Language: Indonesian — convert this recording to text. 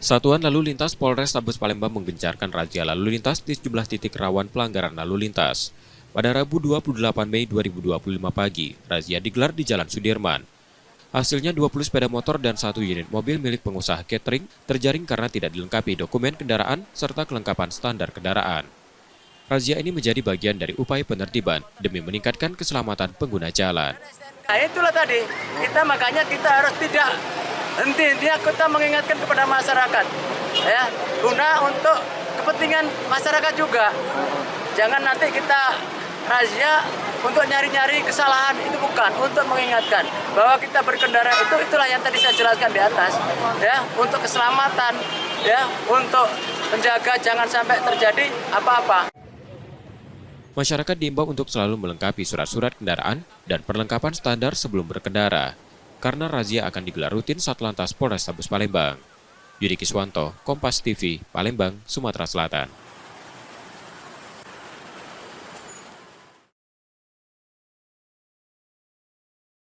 Satuan Lalu Lintas Polrestabes Palembang menggencarkan razia lalu lintas di sejumlah titik rawan pelanggaran lalu lintas. Pada Rabu 28 Mei 2025 pagi, razia digelar di Jalan Sudirman. Hasilnya 20 sepeda motor dan 1 unit mobil milik pengusaha catering terjaring karena tidak dilengkapi dokumen kendaraan serta kelengkapan standar kendaraan. Razia ini menjadi bagian dari upaya penertiban demi meningkatkan keselamatan pengguna jalan. Nah itulah tadi, makanya kita harus tidak henti-hentinya kita mengingatkan kepada masyarakat, ya, guna untuk kepentingan masyarakat juga. Jangan nanti kita razia untuk nyari-nyari kesalahan, itu bukan, untuk mengingatkan bahwa kita berkendara itulah yang tadi saya jelaskan di atas, ya, untuk keselamatan, ya, untuk menjaga jangan sampai terjadi apa-apa. Masyarakat diimbau untuk selalu melengkapi surat-surat kendaraan dan perlengkapan standar sebelum berkendara, karena razia akan digelar rutin Satlantas Polrestabes Palembang. Yudi Kiswanto, Kompas TV, Palembang, Sumatera Selatan.